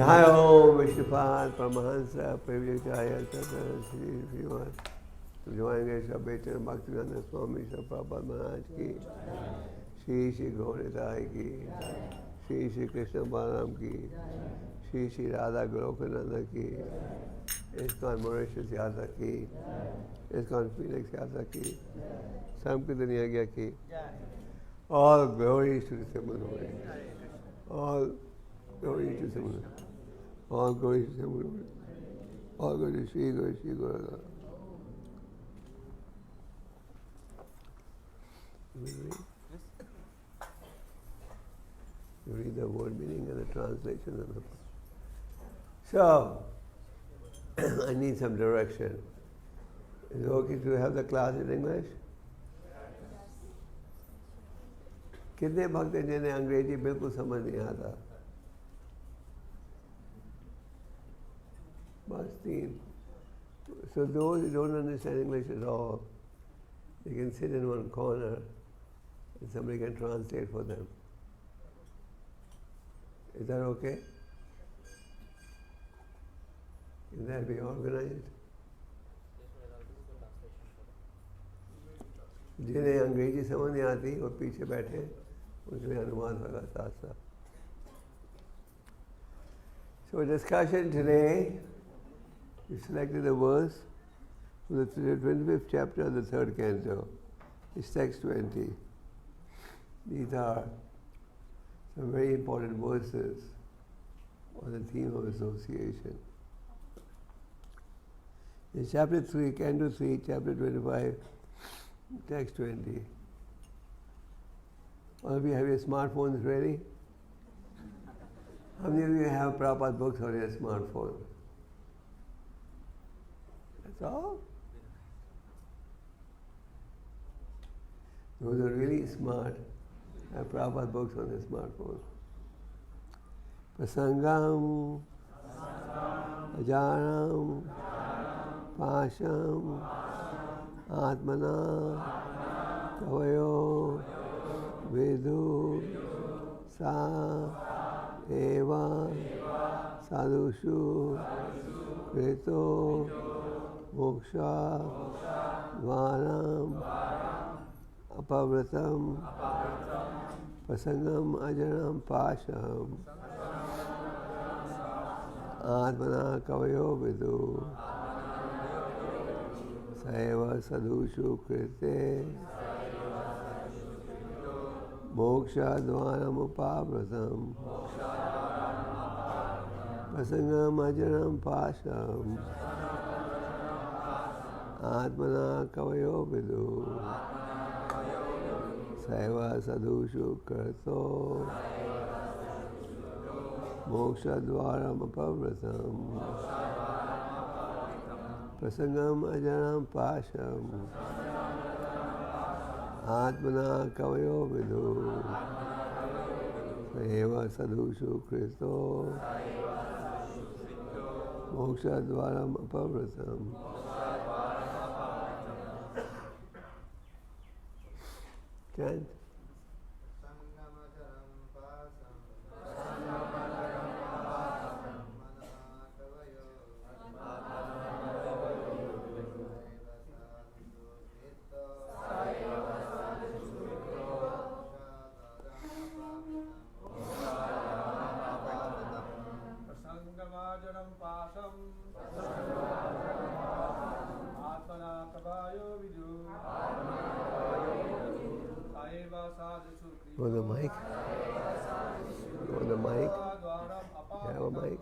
Jai Om Vishnupat Paramahansa Privilegaya Sata Shri Srimas Joinge Sabbetan Bhaktivedanta Swami Prabhupada Maharaj ki Shri Shri Gauritai ki Shri Shri Krishna Balaram ki Shri Shri Radha Golokananda ki ISKCON Mauritius Yatra ki ISKCON Phoenix Yatra ki Samkirtan Yagya ki. All glories to the Simon Holy. All glories to Simon. All glories to Simon. All glories to Shri Guru Shri Guru. You read the word meaning and the translation of the. So, I need some direction. Is it okay to have the class in English? कितने भक्त हैं जिन्हें अंग्रेजी बिल्कुल समझ नहीं आता? बस 3. So those who don't understand English at all, they can sit in one corner and somebody can translate for them. Is that okay? Can that be organized? जिन्हें अंग्रेजी समझ नहीं आती वो पीछे बैठे उसमें अनुवाद होगा साथ साथ. So discussion today, we selected a verse from the 25th chapter of the 3rd canto. It's text 20. These are some very important verses on the theme of association. In chapter 3, canto 3, chapter 25, text 20. All of you have your smartphones ready? How many of you have Prabhupada books on your smartphone? That's all? Those who are really smart have Prabhupada books on their smartphone. Prasangam, Ajaram, Pasham, Atmana, Kavayo, Vedu, Sa, Eva, Sadhushu, Krito, Moksha, Varam, Apavratam, Pasangam, Ajaram, Pasham, Atmana, Kavayo, Vedu, Saeva Sadhushu Krite Moksha Dvaram Upavratam Pasangam Ajaram Pasham Atmana Kavayo Vidu Saeva Sadhushu Krito Moksha Dvaram Upavratam Prasangam Ajaram Pasham Atmana Kavayo Vidu Saeva Sadhushu Krito Moksha Dvaram Apavratam. Chant. You want the mic? You want the mic? You have a mic?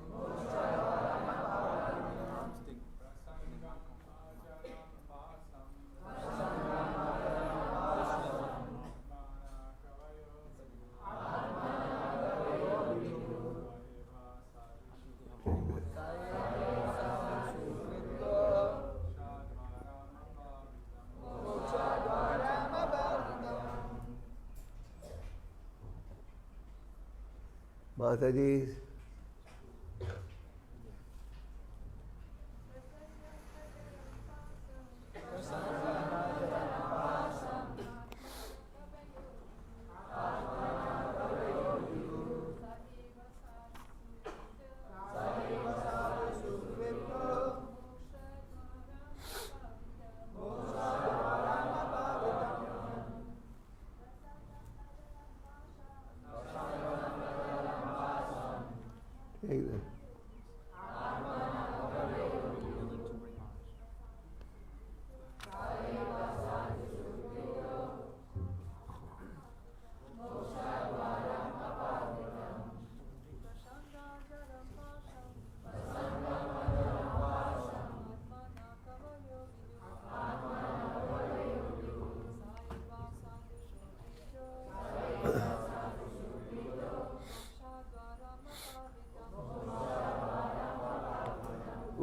Mataji,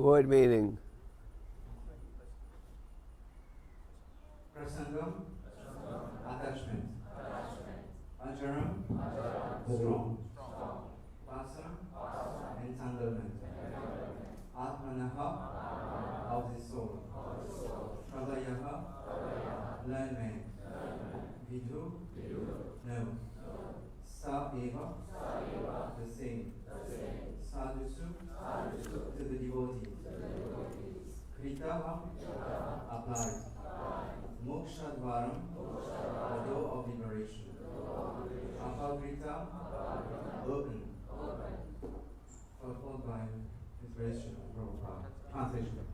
Word meaning. Prasangam, attachment. Ajaram, strong. Pasam, entanglement. Atmanaha, of the soul. Pralayaha, learning. Vidhu, no. Sa eva, the same. Sadhusu, to the devotees. Kritaha, applied. Moksha dvaram, the door of liberation. Apagrita, open. Followed by inspiration of Prabhupada. Translation.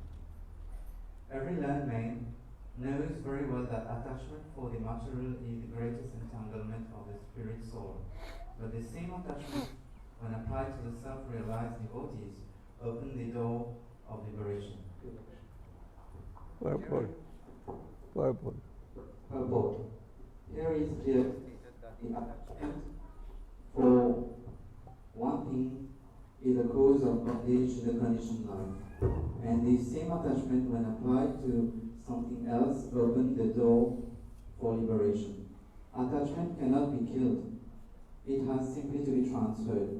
Every learned man knows very well that attachment for the material is the greatest entanglement of the spirit soul. But the same attachment, when applied to the self-realized devotees, open the door of liberation. Purport. Here is clear that the attachment for one thing is the cause of bondage in the conditioned life. And the same attachment, when applied to something else, opens the door for liberation. Attachment cannot be killed. It has simply to be transferred.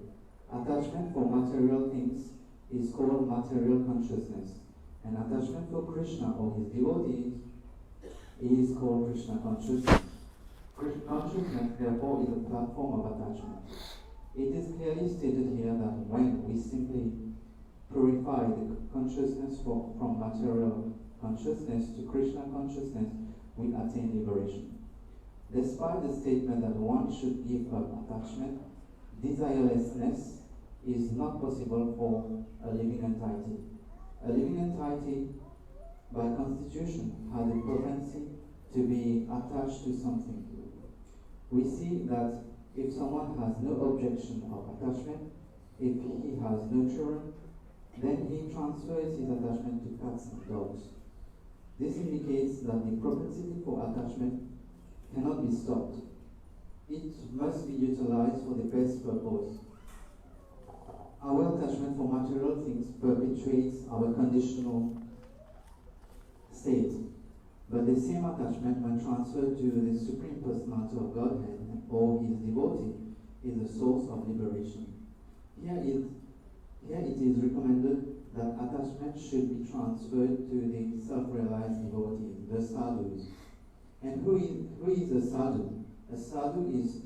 Attachment for material things is called material consciousness. And attachment for Krishna or his devotees is called Krishna consciousness. Krishna consciousness, therefore, is a platform of attachment. It is clearly stated here that when we simply purify the consciousness from material consciousness to Krishna consciousness, we attain liberation. Despite the statement that one should give up attachment, desirelessness is not possible for a living entity. A living entity, by constitution, has a propensity to be attached to something. We see that if someone has no objection of attachment, if he has no children, then he transfers his attachment to cats and dogs. This indicates that the propensity for attachment cannot be stopped. It must be utilized for the best purpose. Our attachment for material things perpetuates our conditional state. But the same attachment, when transferred to the Supreme Personality of Godhead or his devotee, is the source of liberation. Here it is recommended that attachment should be transferred to the self-realized devotee, the sadhus. And who is a sadhu? A sadhu is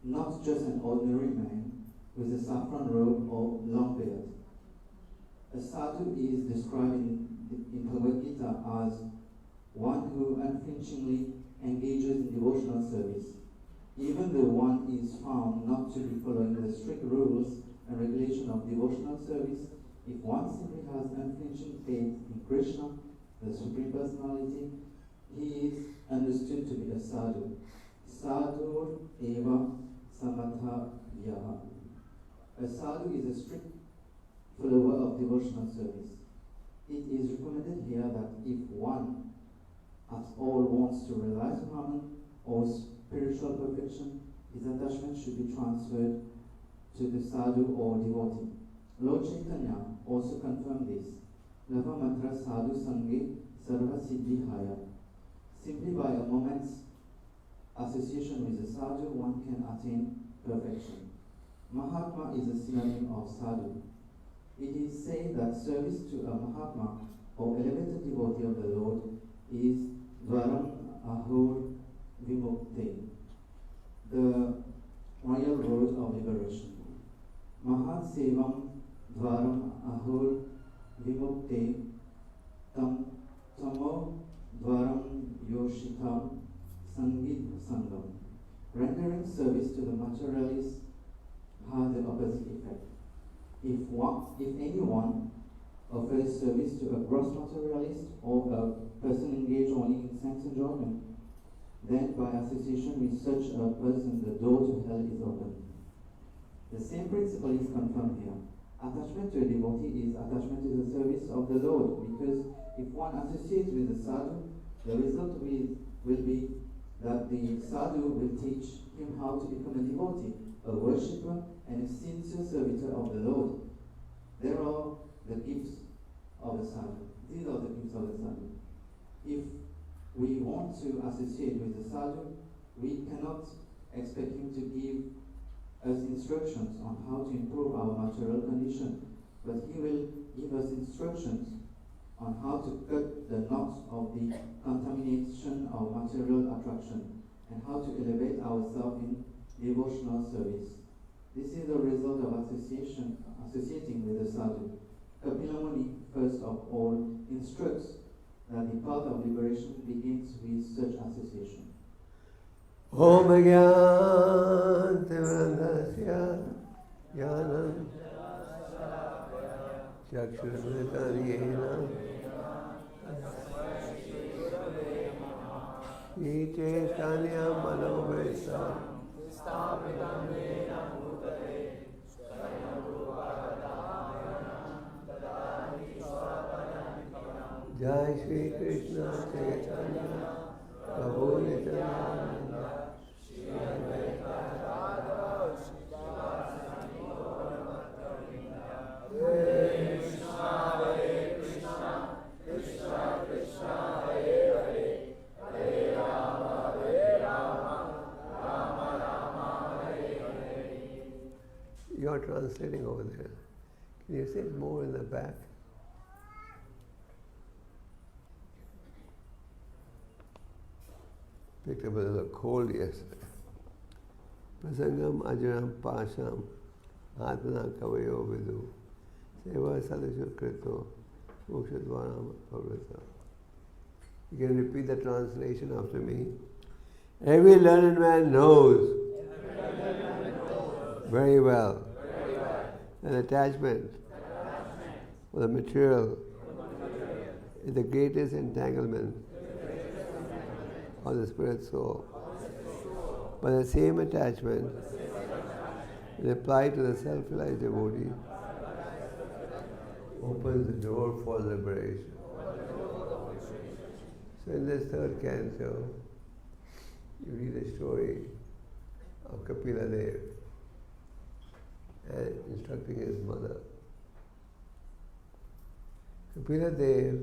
not just an ordinary man with a saffron robe or long beard. A sadhu is described in Bhagavad Gita as one who unflinchingly engages in devotional service. Even though one is found not to be following the strict rules and regulation of devotional service, if one simply has unflinching faith in Krishna, the Supreme Personality, he is understood to be a sadhu. Sadhur eva samatha yaha. A sadhu is a strict follower of devotional service. It is recommended here that if one at all wants to realize Brahman or spiritual perfection, his attachment should be transferred to the sadhu or devotee. Lord Chaitanya also confirmed this. Lava mantra sadhu sange sarva siddhi haya. Simply by a moment's association with the sadhu, one can attain perfection. Mahatma is a synonym of sadhu. It is said that service to a Mahatma or elevated devotee of the Lord is Dvaram Ahur Vimukte, the royal road of liberation. Mahat Sevam Dvaram Ahur Vimukte Tamo Dvaram Yoshitam Sangit Sangam. Rendering service to the materialist has the opposite effect. If anyone offers service to a gross materialist or a person engaged only in sense enjoyment, then by association with such a person, the door to hell is open. The same principle is confirmed here. Attachment to a devotee is attachment to the service of the Lord, because if one associates with the sadhu, the result will be that the sadhu will teach him how to become a devotee, a worshipper, and a sincere servitor of the Lord. There are the gifts of a sadhu. These are the gifts of a sadhu. If we want to associate with the sadhu, we cannot expect him to give us instructions on how to improve our material condition, but he will give us instructions on how to cut the knots of the contamination of material attraction and how to elevate ourselves in devotional service. This is the result of associating with the sadhu. Kapila Muni, first of all, instructs that the path of liberation begins with such association. Om Gyan Tivrandasya Gyanam Chakshurmitanyena Iche Sanyam Manovrita Jai Shri Krishna Chaitanya Prabhu Nityananda You are translating over there. Can you say it more in the back? Picked up a little cold yesterday. Prasangam ajaram pasham atmana kavayo vidu seva sadasya krito mokshadvaram pavrata. You can repeat the translation after me. Every learned man knows very well that attachment for the material is the greatest entanglement of the spirit soul. But the same attachment is applied to the self-realized devotee opens the door for liberation. So in this third canto, you read the story of Kapila Dev and instructing his mother. Kapila Dev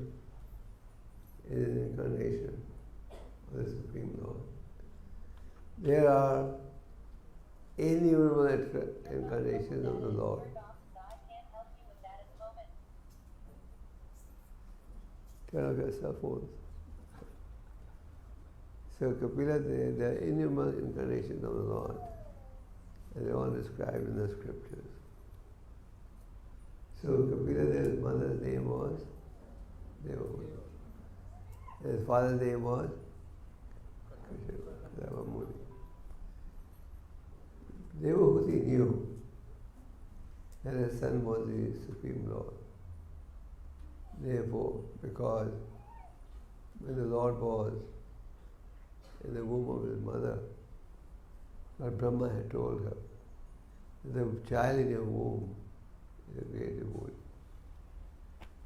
is an incarnation of the Supreme Lord. There are innumerable incarnations of the Lord. Turn off your cell phones. So Kapila Dev, there are innumerable incarnations of the Lord, and they're all described in the scriptures. So Kapila Dev's mother's name was Devahuti. And his father's name was Krishna. Devahuti knew that his son was the Supreme Lord. Therefore, because when the Lord was in the womb of his mother, Lord Brahma had told her that the child in your womb is a great devotee.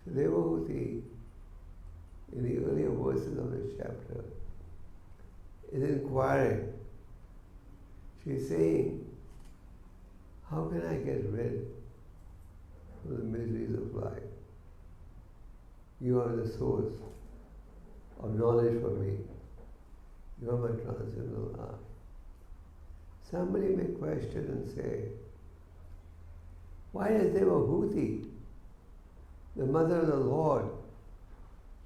So Devahuti, in the earlier verses of this chapter, is inquiring. She's saying, how can I get rid of the miseries of life? You are the source of knowledge for me. You are my transcendental art. Somebody may question and say, why does Devahuti, the mother of the Lord,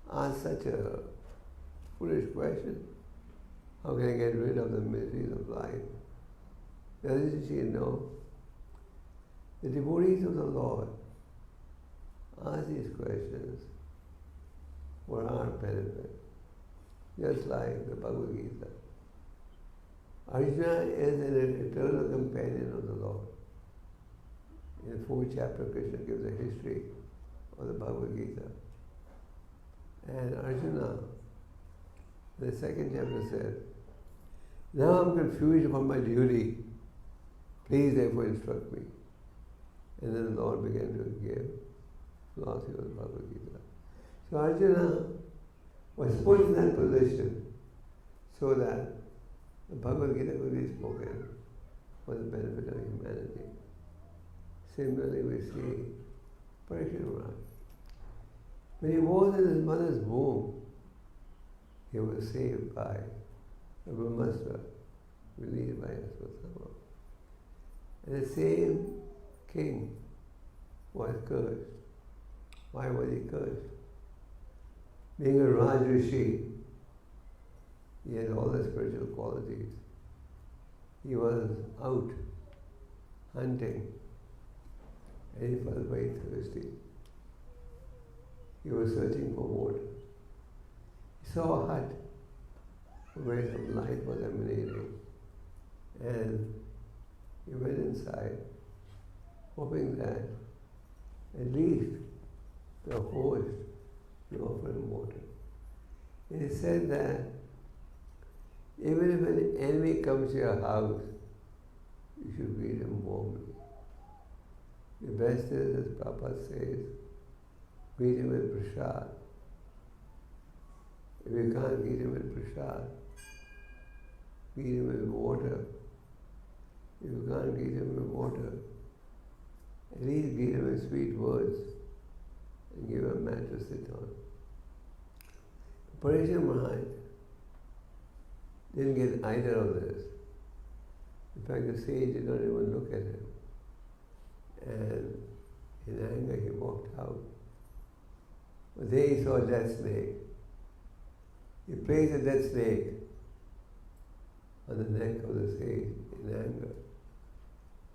ask such a foolish question? How can I get rid of the miseries of life? Doesn't she know? The devotees of the Lord ask these questions for our benefit, just like the Bhagavad Gita. Arjuna is an eternal companion of the Lord. In the 4th chapter, Krishna gives a history of the Bhagavad Gita. And Arjuna, in the 2nd chapter, said, now I'm confused about my duty. Please therefore instruct me. And then the Lord began to give philosophy of the Bhagavad Gita. So Arjuna was put in that position so that the Bhagavad Gita could be spoken for the benefit of humanity. Similarly, we see Parikshit Maharaj. When he was in his mother's womb, he was saved by the Brahmastra, released by Aswatthama. And the same king was cursed. Why was he cursed? Being a Rajrishi, he had all the spiritual qualities. He was out hunting and he felt very thirsty. He was searching for water. He saw a hut where some light was emanating, and he went inside, hoping that at least the host would offer him water. And he said that even if an enemy comes to your house, you should greet him warmly. The best is, as Prabhupada says, greet him with prasad. If you can't greet him with prasad, greet him with water. If you can't greet him with water, at least greet him with sweet words and give him a mat to sit on. Parishar Maharaj didn't get either of this. In fact, the sage did not even look at him. And in anger, he walked out. But there he saw a dead snake. He placed a dead snake on the neck of the sage in anger.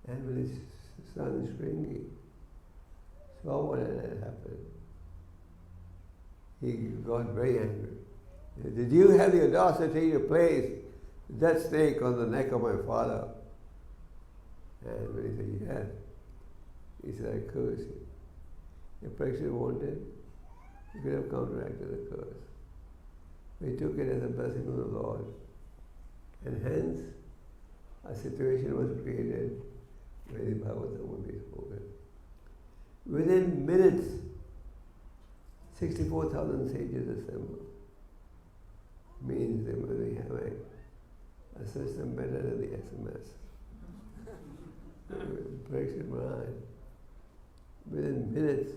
And when his son Shringi saw what had happened, he got very angry. He said, "Did you have the audacity to place that snake on the neck of my father?" And when he said, "Yes," he said, "I curse you." If Parikshit wanted, he could have counteracted the curse. He took it as a blessing of the Lord. And hence, a situation was created where the Bhagavatam would be spoken. Within minutes, 64,000 sages assembled. Means they must be having a system better than the SMS. Parikshit Maharaj, within minutes,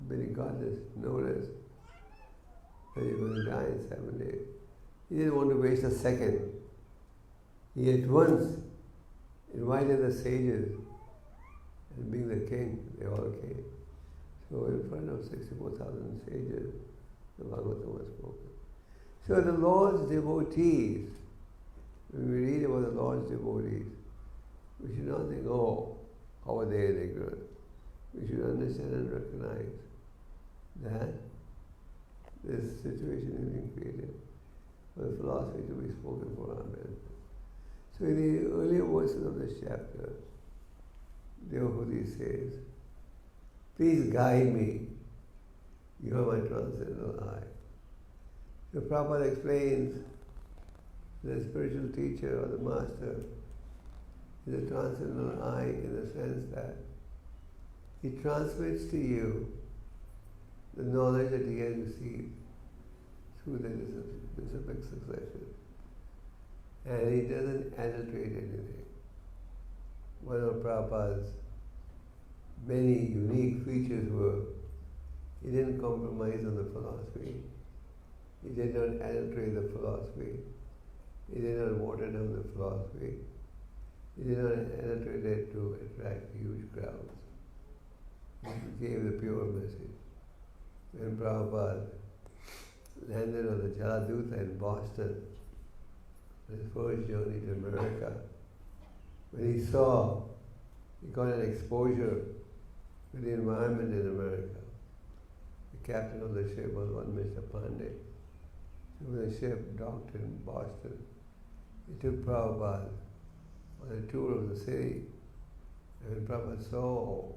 when he got this notice that he was going to die in 7 days, he didn't want to waste a second. He at once invited the sages, and being the king, they all came. So in front of 64,000 sages, the Bhagavatam was spoken. So the Lord's devotees, when we read about the Lord's devotees, we should not think, "Oh, how are they ignorant?" We should understand and recognize that this situation is being created for the philosophy to be spoken for our benefit. So in the earlier verses of this chapter, Devahuti says, "Please guide me. You are my transcendental eye." So Prabhupada explains the spiritual teacher or the master is a transcendental eye in the sense that he transmits to you the knowledge that he has received through the disciplic succession. And he doesn't adulterate anything. One of Prabhupada's many unique features were he didn't compromise on the philosophy. He did not adulterate the philosophy. He did not water down the philosophy. He did not adulterate it to attract huge crowds. He gave the pure message. When Prabhupada landed on the Jaladuta in Boston, on his first journey to America, when he got an exposure to the environment in America. The captain of the ship was one Mr. Pandey. So when the ship docked in Boston, he took Prabhupada on a tour of the city. And when Prabhupada saw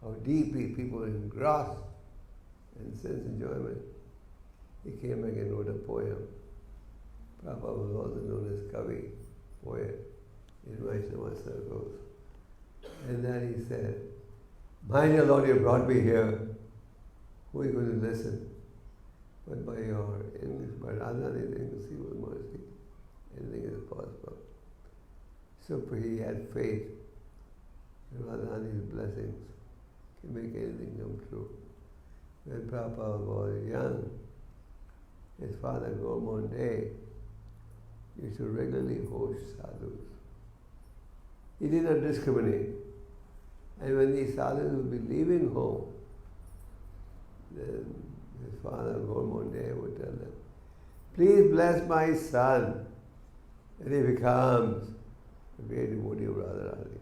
how deeply people engrossed in sense enjoyment, he came back and wrote a poem. Prabhupada was also known as Kavi, poet, in Vaishnava circles. And then he said, "My dear Lord, you brought me here. Who are you going to listen? But by your English, by Radhani's inconceivable mercy, anything is possible." So he had faith in Radhani's blessings can make anything come true. when Prabhupada was young, his father Gopal used to regularly host sadhus. He did not discriminate. And when these sadhus would be leaving home, then his father Gopal would tell them, please bless my son, and he becomes a great devotee of Radharani.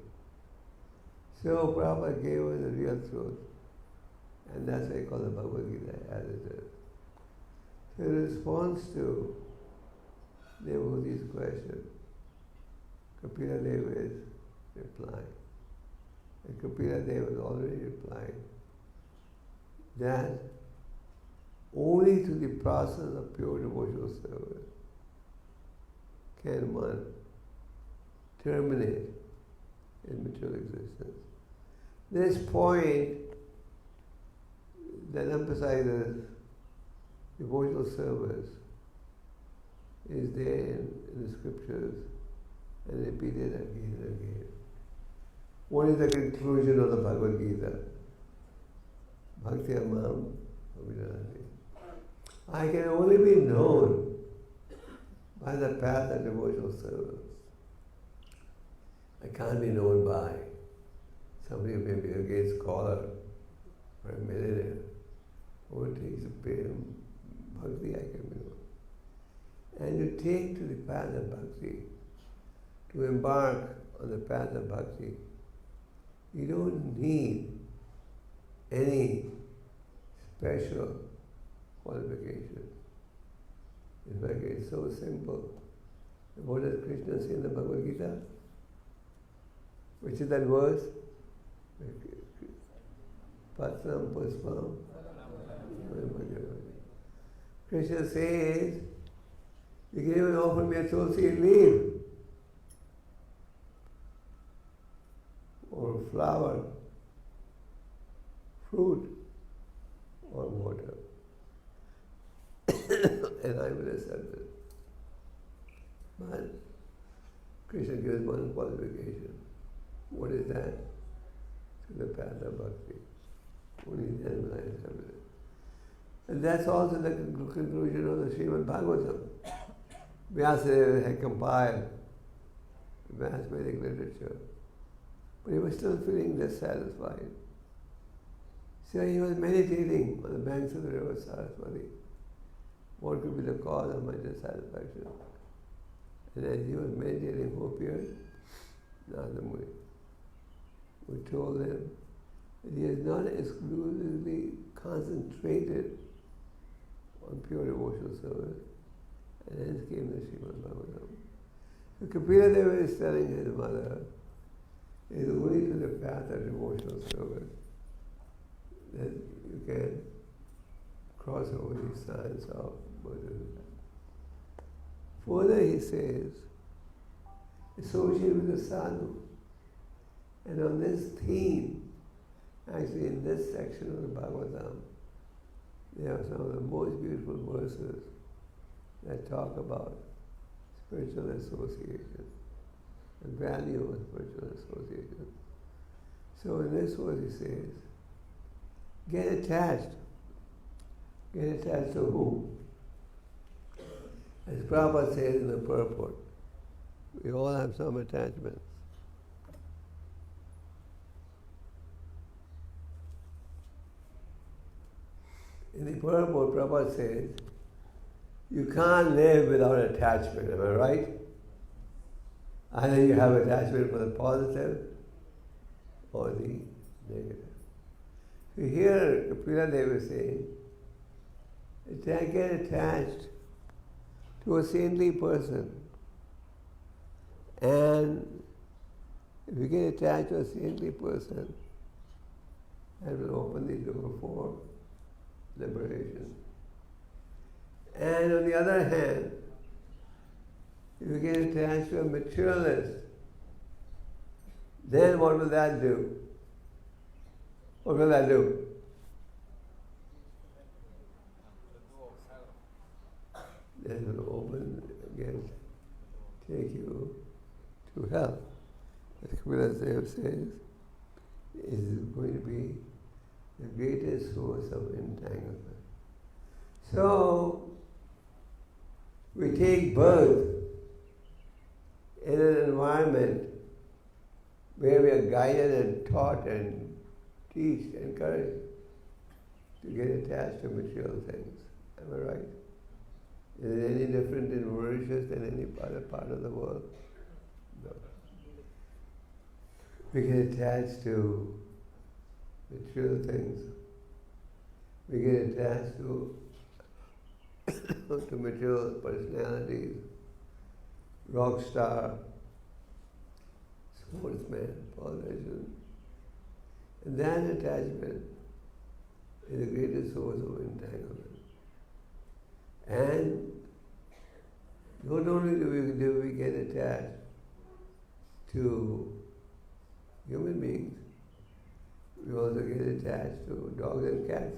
So Prabhupada gave us the real truth. And that's why I call the Bhagavad Gita as it is. So in response to Devotee's question, Kapila Deva is replying. And Kapila Deva was already replying that only through the process of pure devotional service can one terminate in material existence. This point that emphasizes devotional service is there in the scriptures and repeated again and again. What is the conclusion of the Bhagavad Gita? Bhakti Amam Abhinanati. I can only be known by the path of devotional service. I can't be known by somebody who may be a great scholar or a millionaire. Who takes a pay bhakti, I can be known. And you take to the path of bhakti, to embark on the path of bhakti, you don't need any special qualification. In fact, it's so simple. What does Krishna say in the Bhagavad Gita? Which is that verse? Patram Puspam. Krishna says, you can even offer me a tulsi leaf or flower, fruit, or water. And I will accept it. But Krishna gives one qualification. What is that? To the path of bhakti. Only then will I accept it. And that's also the conclusion of the Srimad Bhagavatam. Vyasadeva had compiled vast Vedic literature, but he was still feeling dissatisfied. So he was meditating on the banks of the river Saraswati. What could be the cause of my dissatisfaction? And as he was meditating, who appeared? Narada Muni, who told him that he is not exclusively concentrated on pure devotional service, and hence came the Srimad Bhagavatam. So Kapila Deva is telling his mother, it is only to the path of devotional service that you can cross over these signs of Buddhism. Further he says, associate with the sadhu. And on this theme, actually in this section of the Bhagavatam, there are some of the most beautiful verses that talk about spiritual association, the value of spiritual association. So in this verse he says, get attached. Get attached to whom? As Prabhupada says in the purport, we all have some attachments. In the purport, Prabhupada says, you can't live without attachment, am I right? Either you have attachment for the positive or the negative. So here, Kapila Deva is saying, get attached to a saintly person. And if you get attached to a saintly person, that will open the door for liberation. And on the other hand, if you get attached to a materialist, then what will that do? What will that do? Then it will open again, take you to hell. As Kapila Deva says, is going to be the greatest source of entanglement. So, we take birth in an environment where we are guided and taught and teached, encouraged to get attached to material things. Am I right? Is it any different in Mauritius than any other part of the world? No. We get attached to material things. We get attached to to material personalities, rock star, sportsman, politician. And that attachment is the greatest source of entanglement. And not only do we get attached to human beings, we also get attached to dogs and cats.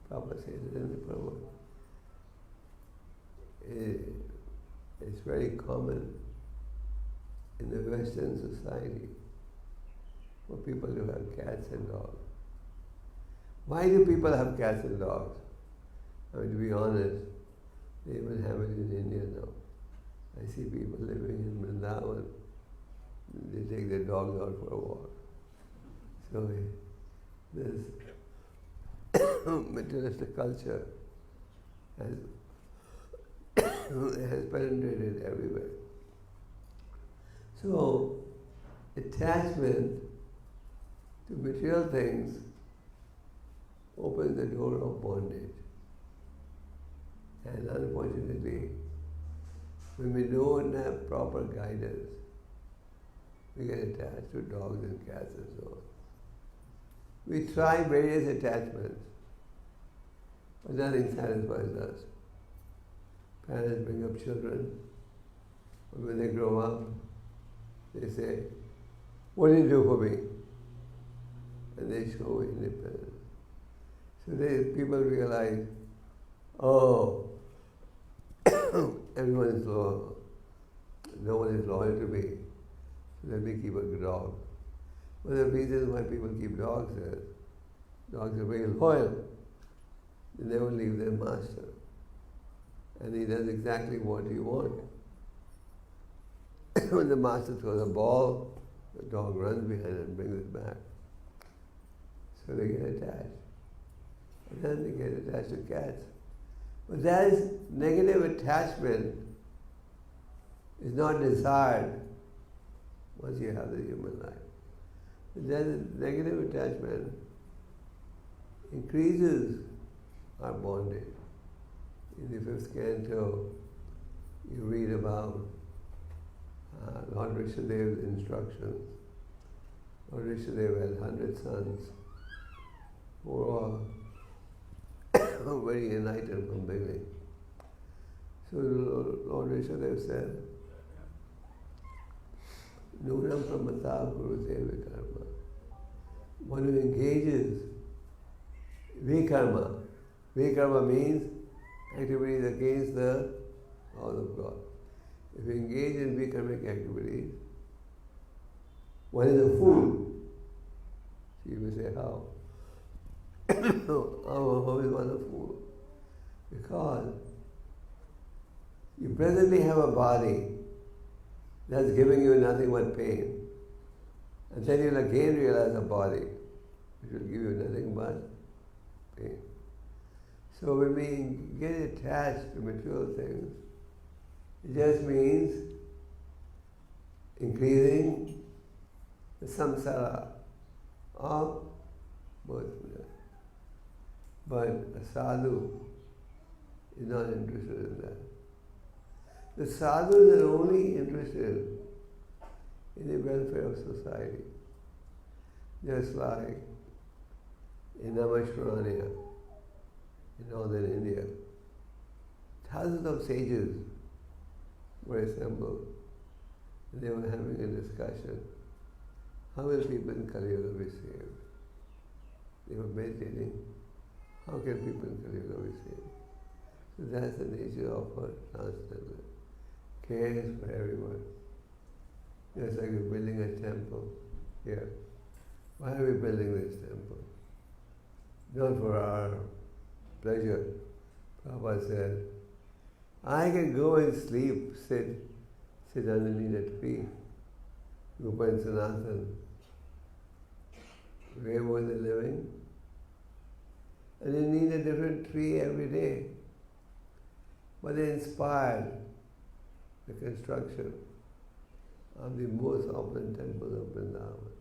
Papa says it in the Prabhupada. It's very common in the Western society for people to have cats and dogs. Why do people have cats and dogs? I mean, to be honest, they even have it in India now. I see people living in Vrindavan, they take their dogs out for a walk. So this materialistic culture has penetrated everywhere. So, attachment to material things opens the door of bondage. And unfortunately, when we don't have proper guidance, we get attached to dogs and cats and so on. We try various attachments, but nothing satisfies us. Parents bring up children, but when they grow up, they say, "What do you do for me?" And they show independence. So people realize, oh, everyone is loyal. No one is loyal to me. So let me keep a dog. One of the reasons why people keep dogs is dogs are very loyal. They never leave their master. And he does exactly what you want. When the master throws a ball, the dog runs behind it and brings it back. So they get attached. And then they get attached to cats. But that is negative attachment is not desired once you have the human life. Then negative attachment increases our bondage. In the 5th canto, you read about Lord Rishadev's instructions. Lord Rishadev had 100 sons who were all very enlightened from beginning. So Lord Rishadev said, Nunam pramata kurute vikarma. One who engages vikarma. Vikarma means activities against the laws of God. If you engage in vikarmic activities, one is a fool. So you may say, how? How is one a fool? Because you presently have a body that's giving you nothing but pain. And then you'll again realize a body which will give you nothing but pain. So when we get attached to material things, it just means increasing the samsara of birth. But a sadhu is not interested in that. The sadhus are only interested in the welfare of society. Just like in Namaskharanya, in northern India, thousands of sages were assembled and they were having a discussion. How will people in Kali Yuga be saved? They were meditating. How can people in Kali Yuga be saved? So that's the nature of our transcendental. Cares for everyone. Just like we're building a temple here. Why are we building this temple? Not for our pleasure. Prabhupada said, I can go and sit underneath a tree. Gopal and Sanatan. Where were they living? And they need a different tree every day. But they inspired the construction of the most opulent temples of Vrindavan.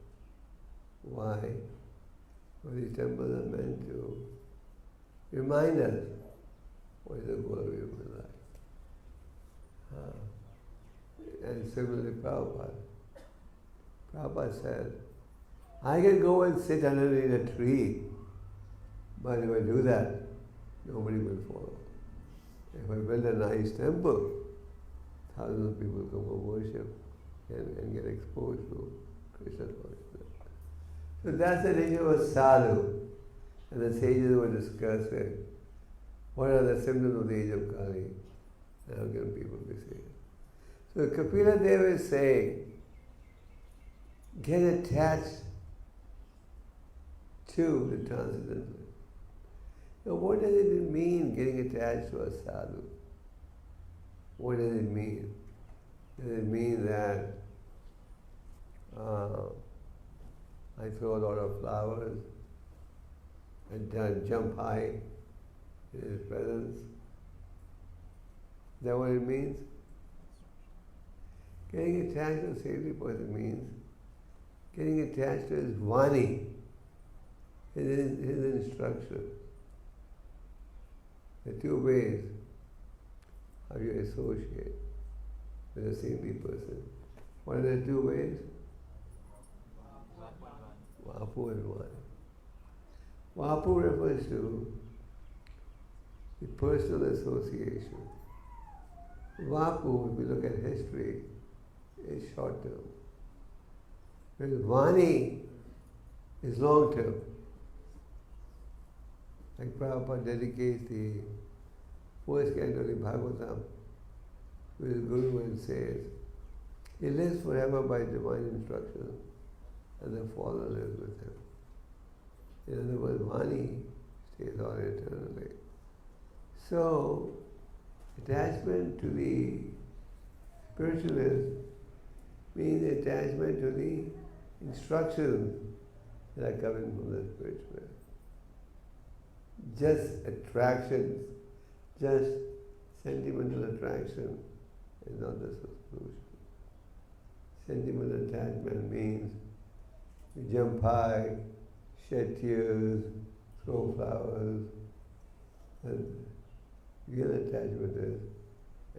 Why? Well, these temples are meant to remind us what is the goal of human life. And similarly, Prabhupada said, I can go and sit underneath a tree, but if I do that, nobody will follow. If I build a nice temple, thousands of people come and worship and get exposed to Krishna consciousness. So that's the nature of a sadhu. And the sages were discussing what are the symptoms of the age of Kali, and how can people be saved. So Kapila Deva is saying, get attached to the transcendental. Now what does it mean, getting attached to a sadhu? What does it mean? Does it mean that I throw a lot of flowers and jump high in his presence? Is that what it means? Getting attached to a sacred person means getting attached to his vani, his instruction. There are two ways how you associate with a saintly person. What are the two ways? Vapu and Vani. Vapu refers to the personal association. Vapu, if we look at history, is short term. Whereas Vani is long term. Like Prabhupada dedicates the first canto of the Bhagavatam to his Guru and says, he lives forever by divine instruction and the Father lives with him. In other words, Vani stays on eternally. So, attachment to the spiritualist means attachment to the instructions that are coming from the spiritual. Just attractions, just sentimental attraction is not the solution. Sentimental attachment means you jump high, shed tears, throw flowers, and real attachment is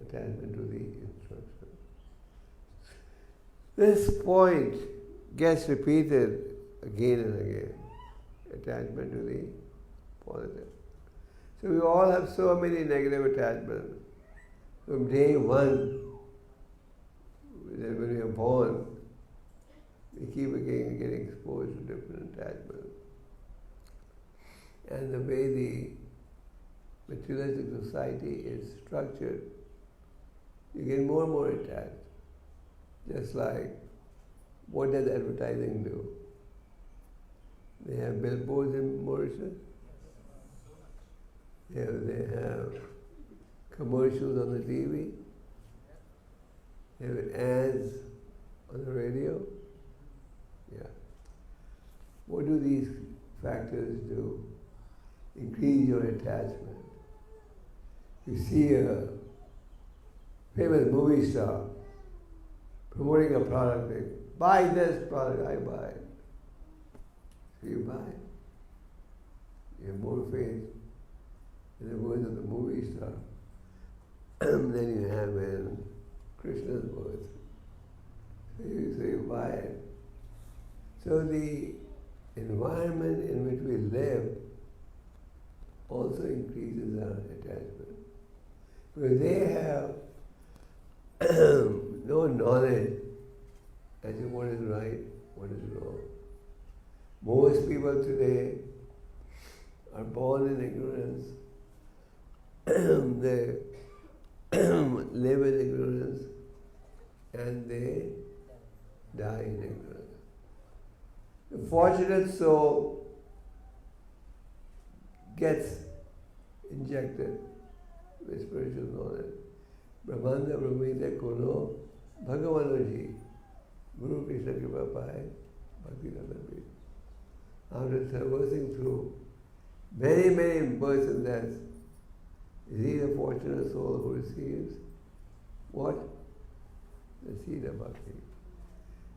attachment to the instruction. This point gets repeated again and again. Attachment to the positive. So we all have so many negative attachments. From day one, when we are born, we keep getting exposed to different attachments. And the way the materialistic society is structured, you get more and more attached. Just like, what does advertising do? They have billboards in Mauritius. They have commercials on the TV. They have ads on the radio. Yeah. What do these factors do? Increase your attachment. You see a famous movie star promoting a product, like, buy this product, I buy it. So you buy it. You have more faith in the words of the movie star than you have in Krishna's words. So you buy it. So the environment in which we live also increases our attachment. Because they have no knowledge as to what is right, what is wrong. Most people today are born in ignorance. They live in ignorance and they die in ignorance. The fortunate soul gets injected with spiritual knowledge. Brahmanda Brahmita Kuno Bhagavanaji Guru Krishna Kripa Pai Bhakti Nadavi. After traversing through many, many births and deaths, is he the fortunate soul who receives what? The seed of bhakti.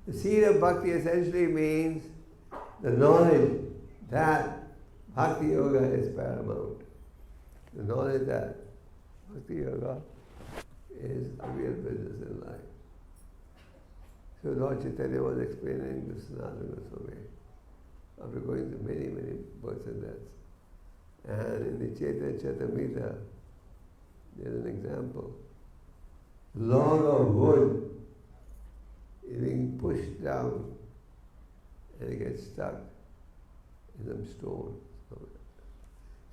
The seed of bhakti essentially means the knowledge that bhakti yoga is paramount. The knowledge that bhakti yoga is a real business in life. So Lord Chaitanya was explaining to Sanatana Goswami after going through many, many births and deaths. And in the Chaitanya Charitamrita, there's an example. Log of wood is being pushed down and it gets stuck in some stone.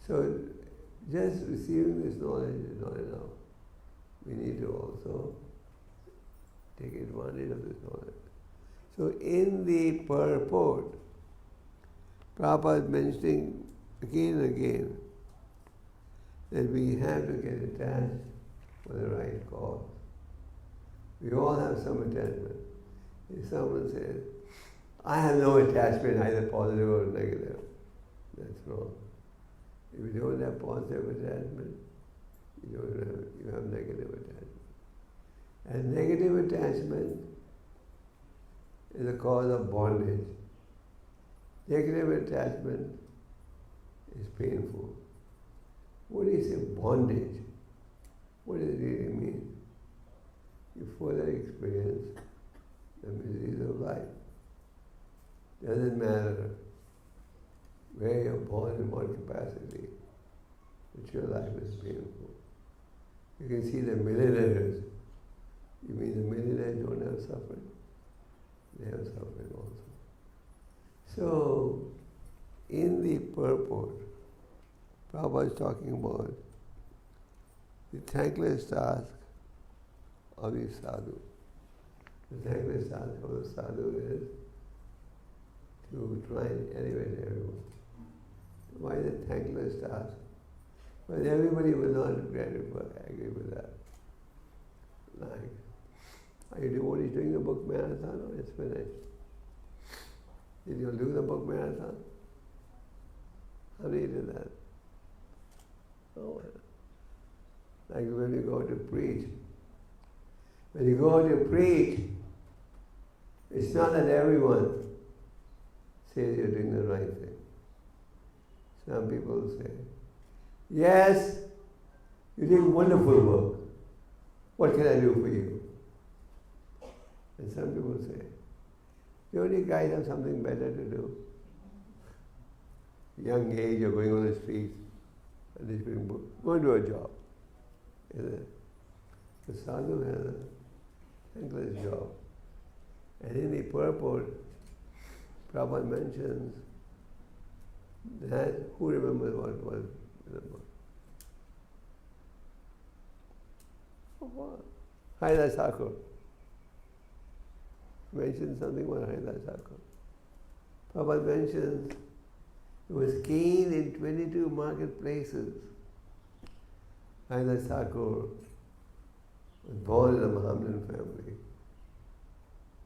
So just receiving this knowledge is not enough. We need to also take advantage of this knowledge. So in the purport, Prabhupada is mentioning again and again that we have to get attached for the right cause. We all have some attachment. If someone says, I have no attachment, either positive or negative, that's wrong. If you don't have positive attachment, you have negative attachment. And negative attachment is a cause of bondage. Negative attachment is painful. What do you say bondage? What does it really mean? You further experience the miseries of life. Doesn't matter where you're born in what capacity, but your life is painful. You can see the millionaires. You mean the millionaires don't have suffering? They have suffering also. So, in the purport, Prabhupada is talking about the thankless task of the sadhu. The thankless task of the sadhu is to try and elevate everyone. Why is it thankless task? But everybody will not agree with that. Like, are you devotees doing the book marathon? Oh, it's finished. Did you do the book marathon? How do you do that? Oh, like when you go to preach. When you go to preach, it's not that everyone says you're doing the right thing. Some people say, yes, you're doing wonderful work. What can I do for you? And some people say, you only guys have something better to do. Young age, you're going on the streets, and these people go and do a job. The sadhu has a thankless job. And in the purport, Prabhupada mentions that, who remembers what was in the book? What? Haida Thakur mentions something about Haida Thakur. Prabhupada mentions it was keen in 22 marketplaces. Haida Thakur was born in a Mahamdan family.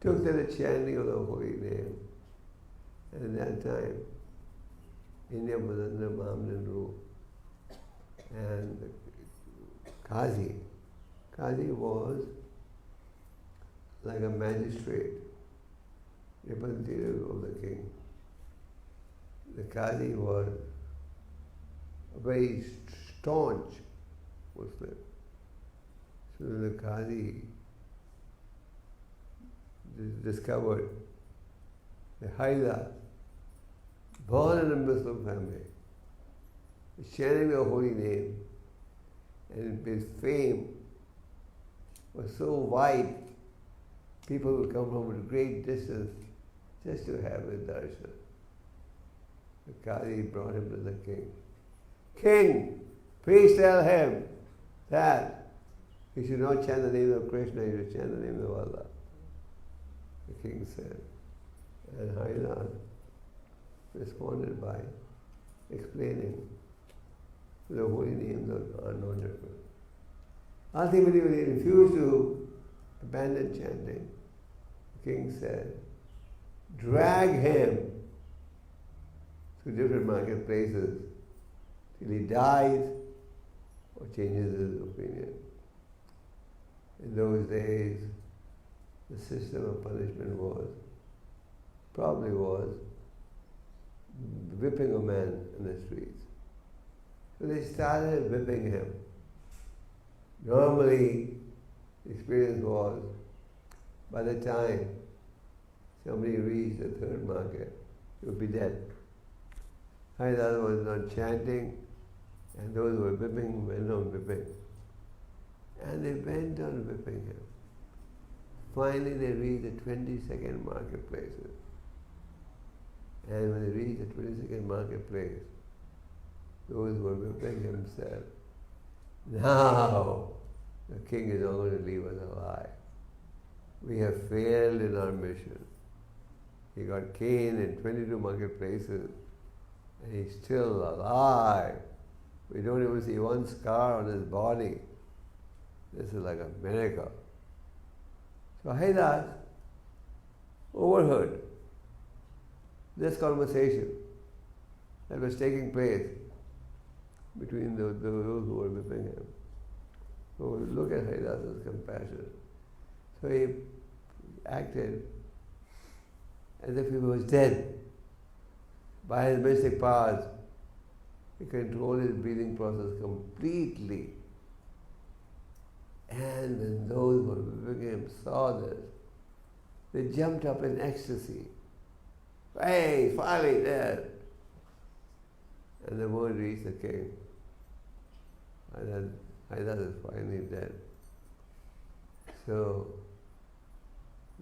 Took to the chanting of the holy name. And at that time, India was under Mahamdan rule. And the Qazi was like a magistrate, representative of the king. The Qazi was a very staunch Muslim. So the Qazi discovered the Haida, born in a Muslim family, chanting the holy name, and his fame was so wide, people would come from a great distance just to have his darshan. The Qazi brought him to the king. King, please tell him that he should not chant the name of Krishna, he should chant the name of Allah. The king said. And Haida responded by explaining the holy names are not different. Ultimately, when he refused to abandon chanting, the king said, drag him to different marketplaces till he dies or changes his opinion. In those days, the system of punishment probably was whipping a man in the streets. So they started whipping him. Normally, the experience was, by the time somebody reached the third market, he would be dead. Haridasa was not chanting, and those who were whipping went on whipping. And they went on whipping him. Finally, they reached the 22nd marketplaces. And when they reached the 22nd marketplace, those who were whipping him said, now the king is not going to leave us alive. We have failed in our mission. He got caned in 22 marketplaces, and he's still alive. We don't even see one scar on his body. This is like a miracle. So Haridas overheard this conversation that was taking place between those who were whipping him. So look at Haridas's compassion. So he acted as if he was dead. By his mystic powers, he controlled his breathing process completely. And when those who were whipping him saw this, they jumped up in ecstasy. Hey, finally dead! And the word reached the king. Haridas is finally dead. So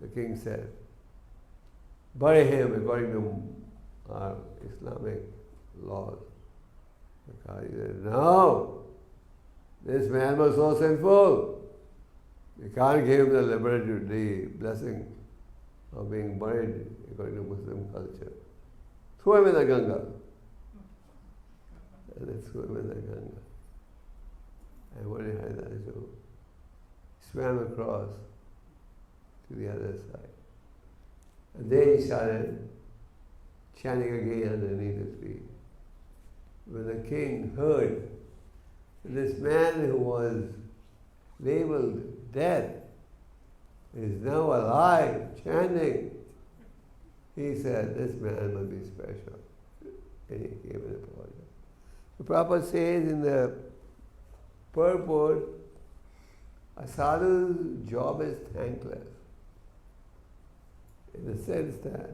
the king said, bury him according to our Islamic laws. The Qadi said, no! This man was so sinful. We can't give him the blessing of being buried according to Muslim culture. Throw him in the Ganga. And they threw him in the Ganga. And what did Haridas do? He swam across to the other side. And then he started chanting again underneath his feet. When the king heard that this man who was labeled dead is now alive, chanting, he said, this man must be special. And he gave an apology. The Prabhupada says in the purport, a sadhu's job is thankless. In the sense that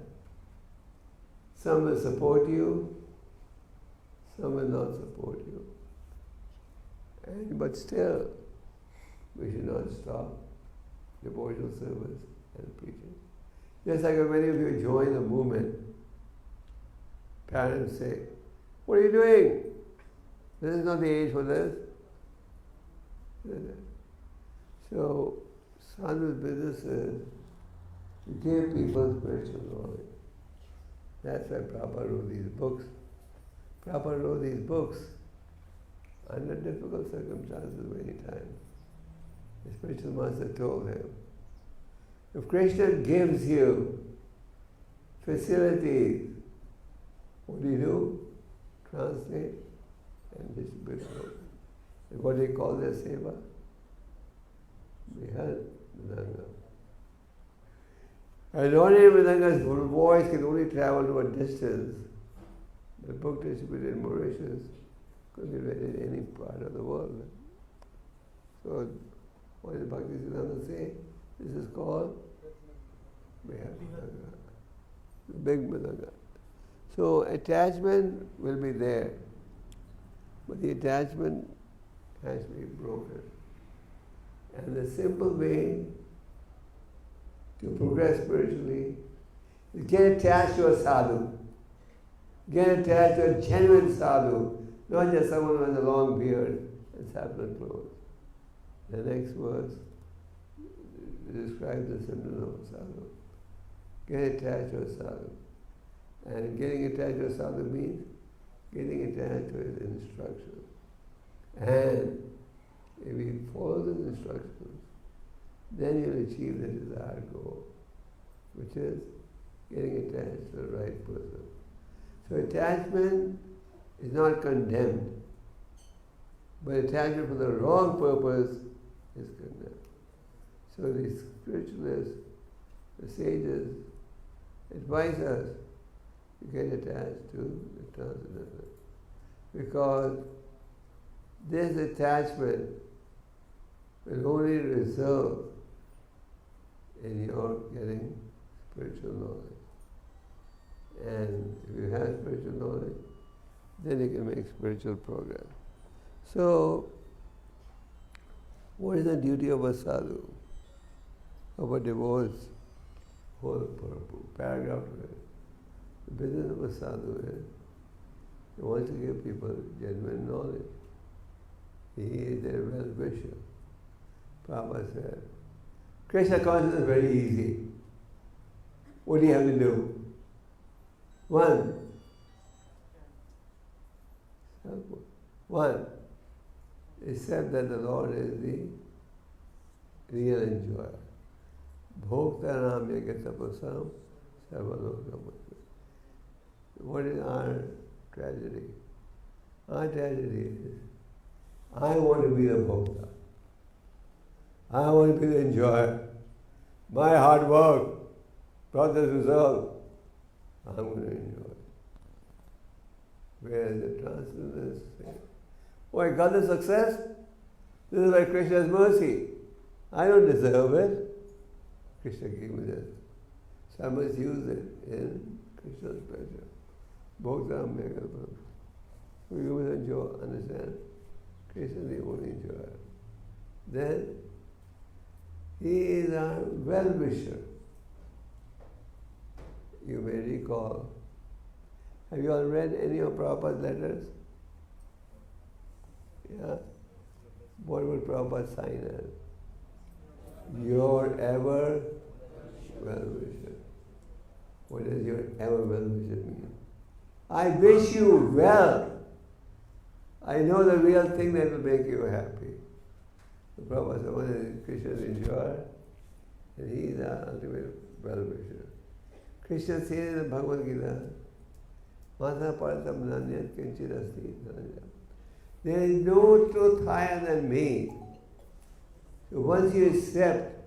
some will support you, some will not support you. But still, we should not stop devotional service and preaching. Just like when many of you join the movement, parents say, what are you doing? This is not the age for this. So, sadhu's business is to give people spiritual knowledge. That's why Prabhupada wrote these books. Prabhupada wrote these books under difficult circumstances many times. The spiritual master told him, if Krishna gives you facilities, what do? Translate and distribute books. And what do you call their seva? Behal Mridanga. And ordinary Mridanga's voice can only travel to a distance. The book distributed in Mauritius could be read in any part of the world. So, what did Bhaktisiddhanta say? This is called Behal Mridanga, the big Mridanga. So, attachment will be there, but the attachment has to be broken. And the simple way to progress spiritually is get attached to a sadhu. Get attached to a genuine sadhu, not just someone who has a long beard and saffron clothes. The next verse describes the symptoms of a sadhu. Get attached to a sadhu. And getting attached to a sadhu means getting attached to his instructions. And if we follow those instructions, then you'll achieve the desired goal, which is getting attached to the right person. So attachment is not condemned, but attachment for the wrong purpose is condemned. So the spiritualists, the sages, advise us to get attached to the transcendental, because this attachment will only result in your getting spiritual knowledge. And if you have spiritual knowledge, then you can make spiritual progress. So, what is the duty of a sadhu, of a devotee? Whole paragraph of it. The business of a sadhu is he wants to give people genuine knowledge. He is their well-wisher. Prabhupada said, Krishna consciousness is very easy. What do you have to do? One, accept that the Lord is the real enjoyer. Bhoktaram yagatapasam sarvalokam. What is our tragedy? Our tragedy is, I want to be the bhokta. I want to be the enjoyer. My hard work brought this result. I'm going to enjoy it. Whereas the transcendentalists say, oh, I got the success. This is by Krishna's mercy. I don't deserve it. Krishna gave me this. So I must use it in Krishna's pleasure. Bhoktam Megalpam. We must enjoy, understand. Krishna is the only enjoyer. Then he is our well-wisher. You may recall. Have you all read any of Prabhupada's letters? Yeah? What would Prabhupada sign as? Your ever well-wisher. What does your ever well-wisher mean? I wish you well. I know the real thing that will make you happy. The Prabhupada said, one is Krishna's enjoyer, and he is our ultimate well-wisher. Krishna says in the Bhagavad Gita, Mata Paratam Nanyat Kinchit Asti. There is no truth higher than me. So once you accept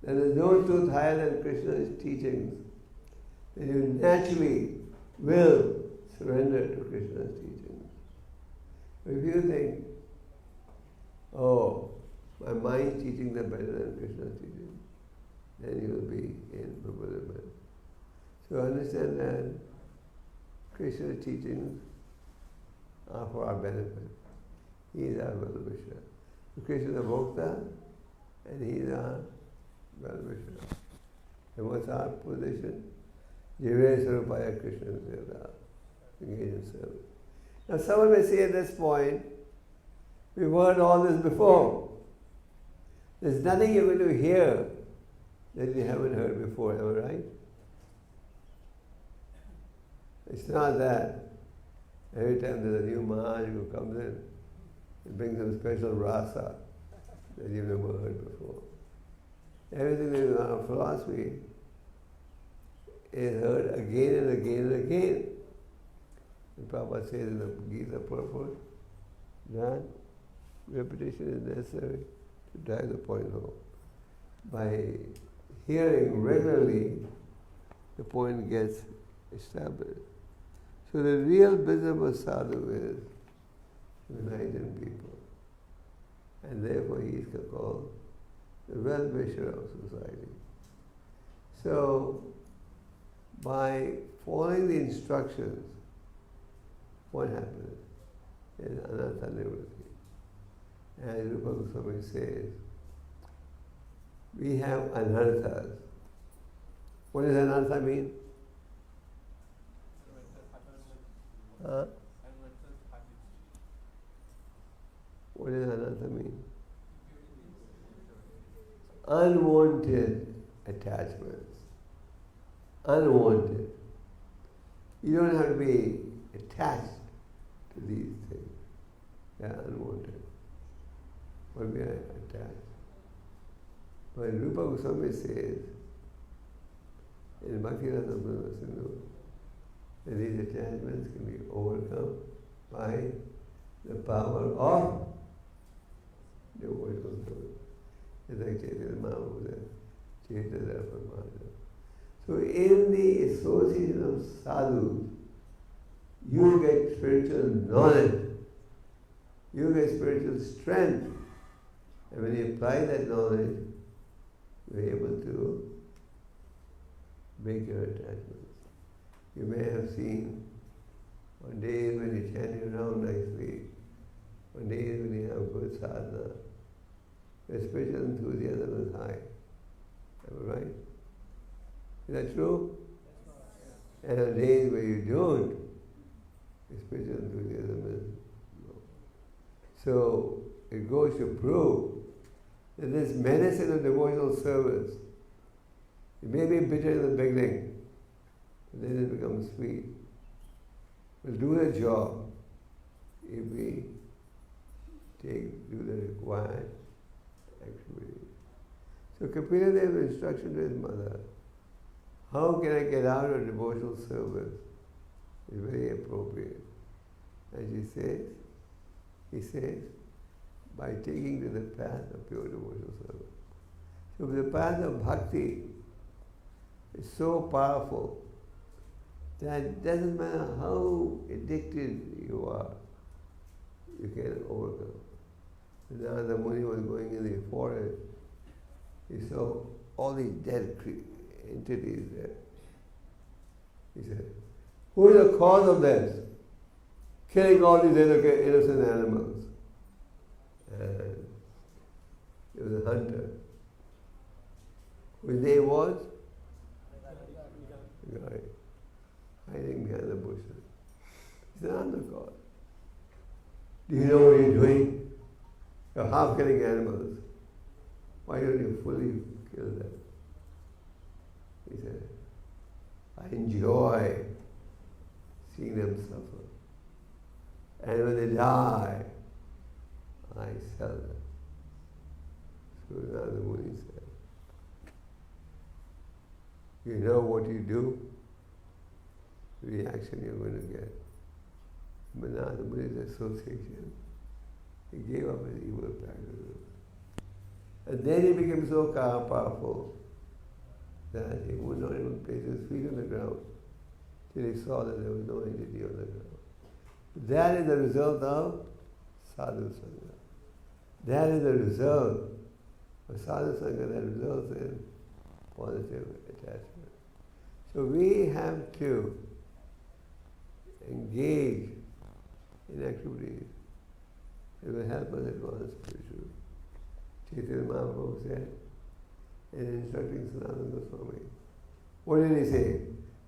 that there is no truth higher than Krishna's teachings, then you naturally will surrender to Krishna's teachings. If you think, oh, my mind's teaching them better than Krishna's teaching, then you will be in bewilderment. So understand that Krishna's teachings are for our benefit. He is our well-wisher. So Krishna is a Bhokta, and he is our well-wisher. And what's our position? Jive Sarupaya Krishna Seva. Engage in service. Now someone may say at this point, we've heard all this before. There's nothing you're going to hear that you haven't heard before, am I right? It's not that every time there's a new Maharaj who comes in, it brings some special rasa that you've never heard before. Everything in our philosophy is heard again and again and again. And Prabhupada says in the Gita purport that repetition is necessary to drive the point home. By hearing regularly, the point gets established. So the real business of a sadhu is uniting people. And therefore he is called the well-wisher of society. So by following the instructions, what happens is anartha nivritti. As Rupa Goswami says, we have anarthas. What does anartha mean? What does anartha mean? Unwanted attachments. Unwanted. You don't have to be attached to these things. They are unwanted. But we are attached. But Rupa Goswami says in Bhakti-rasa Sindhu that these attachments can be overcome by the power of devotional service. It's like Chaitanya Mahaprabhu said, Chaitanya Paramahansa. So in the association of sadhus, you get spiritual knowledge, you get spiritual strength, and when you apply that knowledge, you're able to break your attachments. You may have seen on days when you're chanting around nicely, on days when you have good sadhana, your spiritual enthusiasm is high. Am I right? Is that true? And on days where you don't, your spiritual enthusiasm is low. So it goes to prove that this medicine of devotional service, it may be bitter in the beginning, but then it becomes sweet. Will do the job if we do the required activity. So Kapila Deva's instruction to his mother, how can I get out of devotional service, is very appropriate. And he says, by taking to the path of pure devotional service. So the path of bhakti is so powerful that it doesn't matter how addicted you are, you can overcome. Narada Muni was going in the forest, he saw all these dead entities there. He said, who is the cause of this? Killing all these innocent animals. And there was a hunter. Whose name was? The guy hiding behind the bushes. He said, I'm the cause. Do you know what you're doing? You're half killing animals. Why don't you fully kill them? He said, I enjoy seeing them suffer. And when they die, I sell them. So now the Muni said, you know what you do, the reaction you're going to get. But now the Muni's association, he gave up his evil practices. And then he became so powerful that he would not even place his feet on the ground till he saw that there was no entity on the ground. That is the result of sadhu sangha. That is the result of sadhu sangha that results in positive attachment. So we have to engage in activities that will help us advance spiritually. Chaitanya Mahaprabhu said in instructing Sanatana Goswami, what did he say?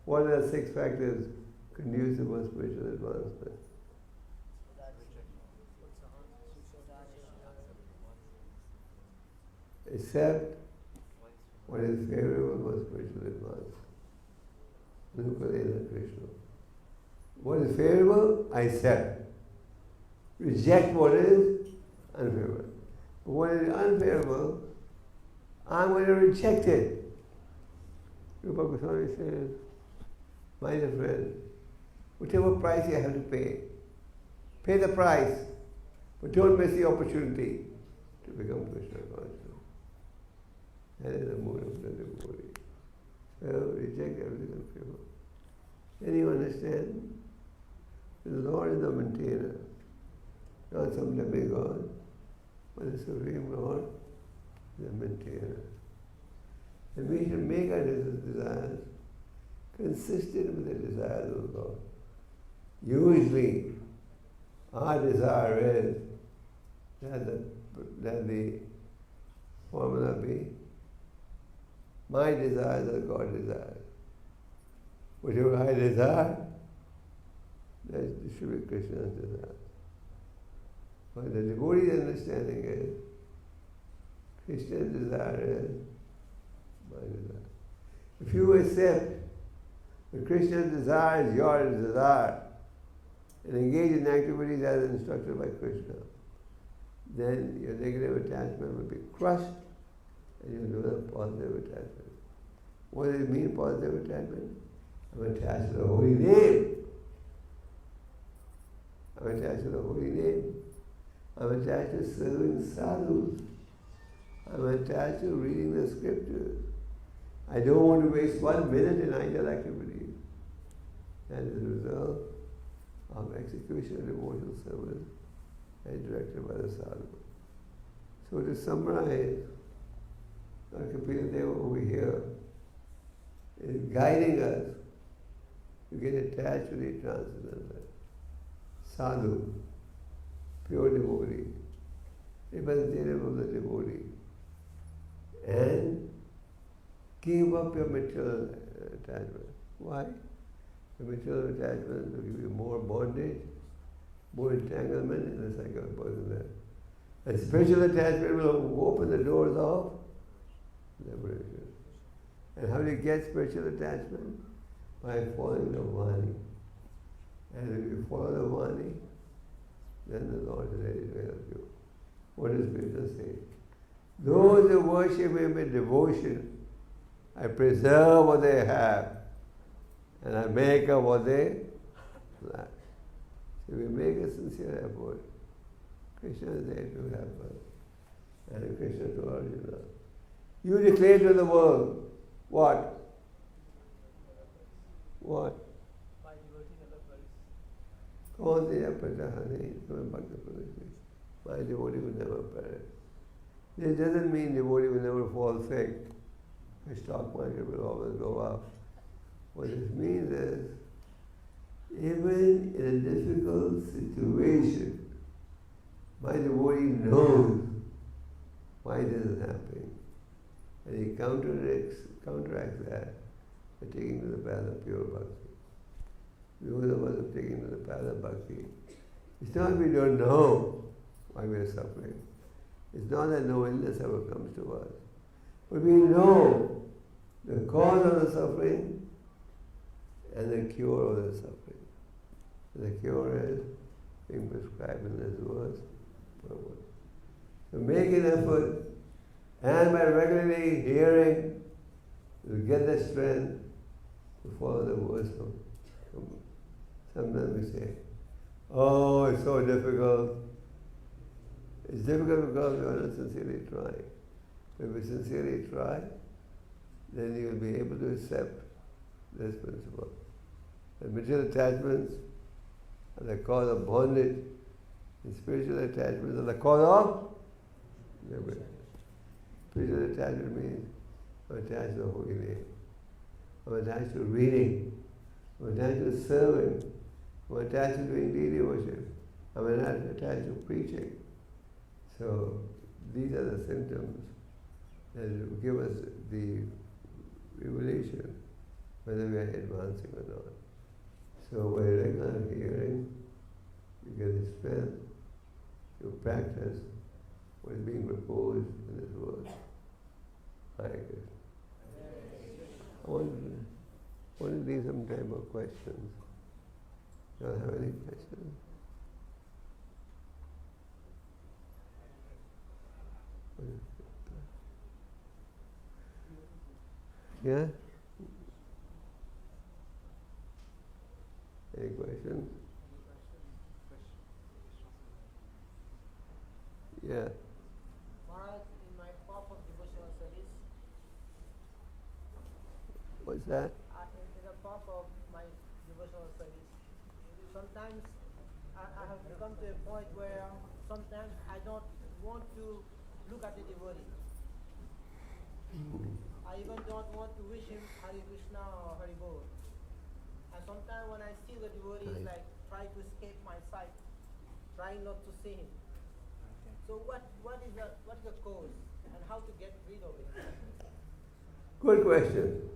What are the 6 factors conducive for spiritual advancement? Accept what is favorable for spiritual advance. Krishna. What is favorable, I accept. Reject what is unfavorable. But what is unfavorable, I'm going to reject it. Rupa Goswami says, my dear friend, whatever price you have to pay the price, but don't miss the opportunity to become Krishna conscious. That is the mood of the devotee. So reject everything unfavorable. Then you understand the Lord is the maintainer, not some demigod, but the Supreme Lord is the maintainer. And we should make our desires consistent with the desires of God. Usually, our desire is that the formula be, my desires are God's desires. Whatever I desire, that should be Krishna's desire. But the devotee's understanding is, Krishna's desire is my desire. If you accept But Krishna's desire is your desire. And engage in activities as instructed by Krishna. Then your negative attachment will be crushed and you'll develop positive attachment. What does it mean, positive attachment? I'm attached to the holy name. I'm attached to the holy name. I'm attached to serving sadhus. I'm attached to reading the scriptures. I don't want to waste 1 minute in idle activities. That is the result of execution of devotional service and directed by the sadhu. So to summarize, Dr. Kapila over here is guiding us to get attached to the transcendental. Sadhu, pure devotee, representative of the devotee, and give up your material attachment. Why? The material attachment will give you more bondage, more entanglement in the cycle of birth and death. And spiritual attachment will open the doors of liberation. And how do you get spiritual attachment? By following the Vani. And if you follow the Vani, then the Lord is ready to help you. What does Krishna say? Those who worship Him with devotion, I preserve what they have, and I make up what they lack. So we make a sincere effort. Krishna is there to help us. And Krishna told Arjuna, you declare to the world, what? What? By devoting other place. Kaunteya pratahani, my devotee will never perish. This doesn't mean devotee will never fall sick. The stock market will always go up. What this means is, even in a difficult situation, my devotee knows why this is happening. And he counteracts that by taking to the path of pure bhakti. Those of us who are taking to the path of bhakti, it's not we don't know why we are suffering. It's not that no illness ever comes to us. But we know the cause of the suffering and the cure of the suffering. And the cure is being prescribed in this verse. So make an effort, and by regularly hearing, you'll get the strength to follow the verse. Sometimes we say, oh, it's so difficult. It's difficult because we are not sincerely trying. But if we sincerely try, then you will be able to accept this principle. The material attachments are the cause of bondage, and spiritual attachments are the cause of liberation. Spiritual attachment means I'm attached to the holy name. I'm attached to reading. I'm attached to serving. I'm attached to doing deity worship. I'm attached to preaching. So these are the symptoms that will give us the revelation whether we are advancing or not. So by regular hearing, you get the strength to practice what is being proposed in this world. Hare Krishna. I want to leave some time for questions. Do you have any questions? Yeah? Any questions? Yeah. Maharaj, in my path of devotional service, What's that? in the path of my devotional service, sometimes I have come to a point where sometimes I don't want to look at the devotee. I even don't want to wish him Hare Krishna or Hare Bol. And sometimes when I see the devotee, it's like try to escape my sight, trying not to see him. So what is the cause and how to get rid of it? Good question.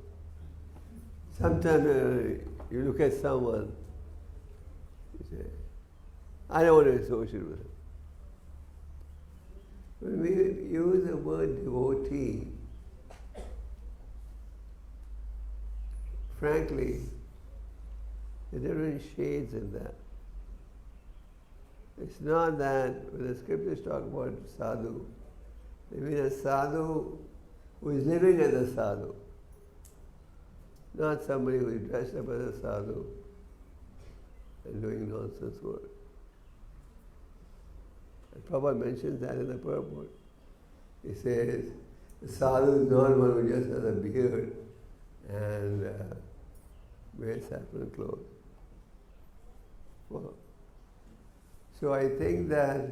Sometimes you look at someone, you say, I don't want to associate with him. When we use the word devotee, frankly, There are different shades in that. It's not that when the scriptures talk about sadhu, they mean a sadhu who is living as a sadhu, not somebody who is dressed up as a sadhu and doing nonsense work. And Prabhupada mentions that in the purport. He says, the sadhu is not one who just has a beard and wears saffron clothes. Well, so I think that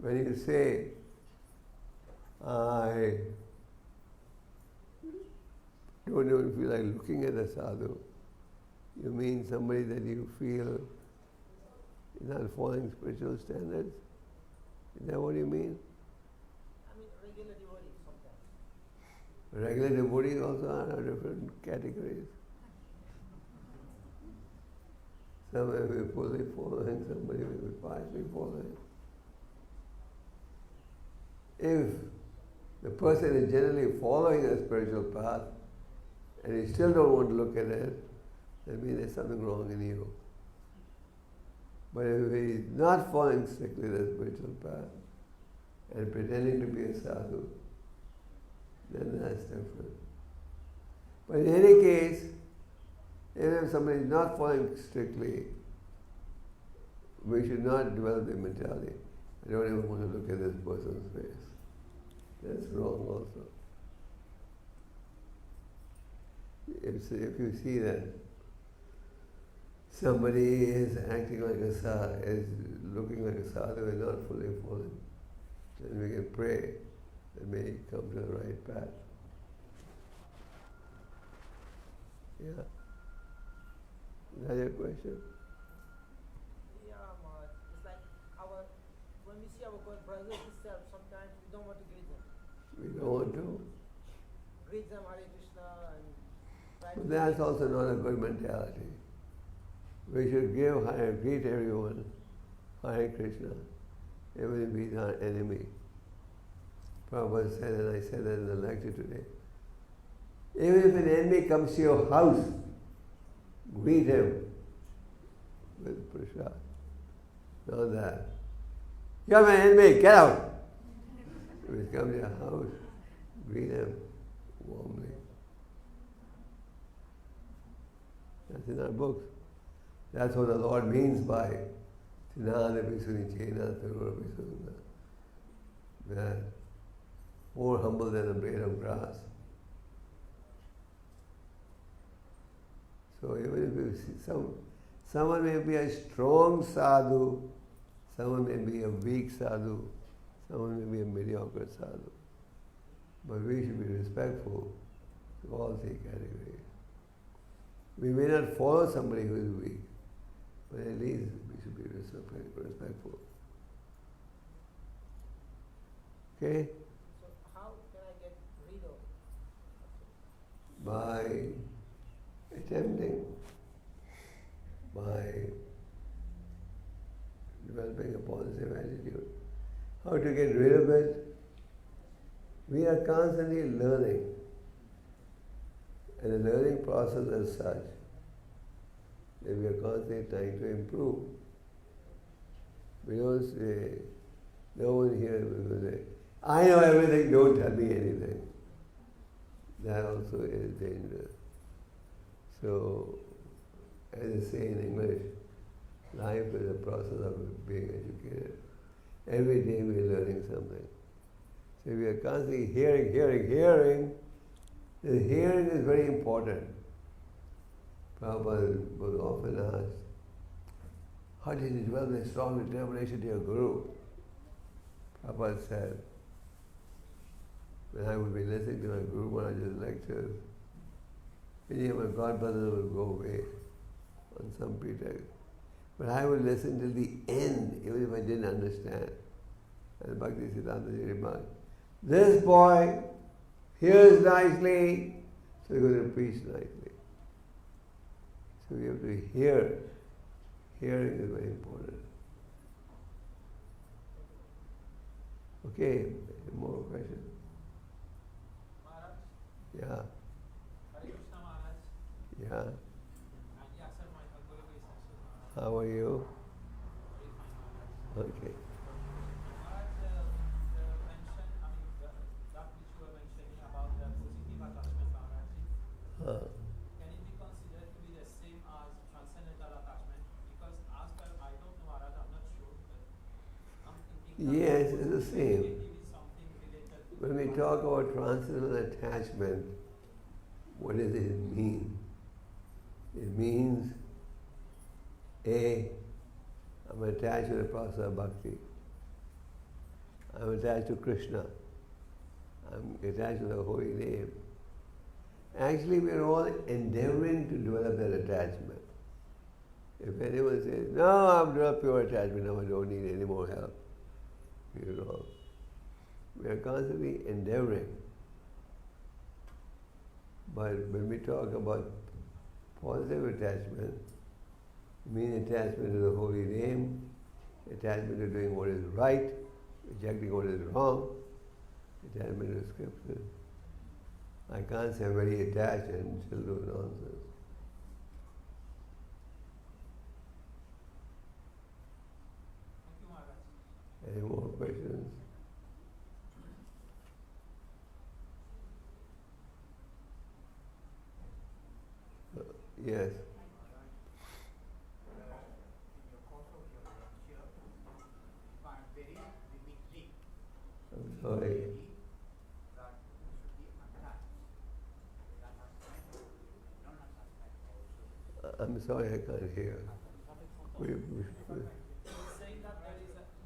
when you say, I don't even feel like looking at a sadhu, you mean somebody that you feel is not following spiritual standards? Is that what you mean? I mean, regular devotees sometimes. Regular devotees also are different categories. Some may be fully following, somebody may be partially following. If the person is generally following a spiritual path and you still don't want to look at it, that means there's something wrong in you. But if he is not following strictly the spiritual path and pretending to be a sadhu, then that's different. But in any case, even if somebody is not following strictly, we should not develop the mentality, I don't even want to look at this person's face. That's wrong also. If you see that somebody is acting like a sadhu, is looking like a sadhu and not fully following, then we can pray that may he come to the right path. Yeah. Is that your question? Yeah, Maharaj. It's like when we see our brothers and sisters, sometimes we don't want to greet them. We don't want to. Greet them Hare Krishna and try But to. that's also not a good mentality. We should greet everyone Hare Krishna, even if he's our enemy. Prabhupada said, and I said that in the lecture today, even if an enemy comes to your house, greet him with prasad. Not that. You're my enemy, get out! If he comes to your house, greet him warmly. That's in our books. That's what the Lord means by Tinana Visuni Chena Tarura Visuna. That more humble than a blade of grass. So even if you see someone may be a strong sadhu, someone may be a weak sadhu, someone may be a mediocre sadhu. But we should be respectful to all three categories. We may not follow somebody who is weak, but at least we should be respectful. Okay? So how can I get rid of? By attempting, by developing a positive attitude. How to get rid of it? We are constantly learning. And the learning process is such that we are constantly trying to improve. We don't say, no one here will say, I know everything, don't tell me anything. That also is dangerous. So, as they say in English, life is a process of being educated. Every day we are learning something. So we are constantly hearing. The hearing is very important. Prabhupada was often asked, how did you develop a strong determination to your Guru? Prabhupada said, when I would be listening to my Guru Maharaj's lectures, many of my godbrothers would go away on some pretext. But I would listen till the end, even if I didn't understand. And Bhakti Siddhanta remarked, this boy hears nicely, so he's going to preach nicely. So we have to hear. Hearing is very important. Okay, more questions? Maharaj, Yeah, Hare Krishna Maharaj. yeah. Yeah, sir, my How are you? Okay. Maharaj, the mention, that which you were mentioning about the positive attachment, Maharaj, Uh, can it be considered to be the same as transcendental attachment? Because as per, I don't know, Maharaj, I'm not sure, but I'm thinking that yes, it's the positive and same. negative is something related to When we talk about transcendental attachment, what does it mean? It means, A, I'm attached to the process of bhakti. I'm attached to Krishna. I'm attached to the holy name. Actually, we're all endeavoring to develop that attachment. If anyone says, no, I've developed pure attachment, now I don't need any more help, you're wrong. We are constantly endeavoring. But when we talk about positive attachment, it means attachment to the holy name, attachment to doing what is right, rejecting what is wrong, attachment to scripture. I can't say I'm very attached and still do nonsense. Thank you, Maharaj. Any more questions? Yes. In your course of your lecture, you find very vividly, I'm sorry. clearly, that you should be attached. With attachment, non-attachment also. I'm sorry I can't hear. We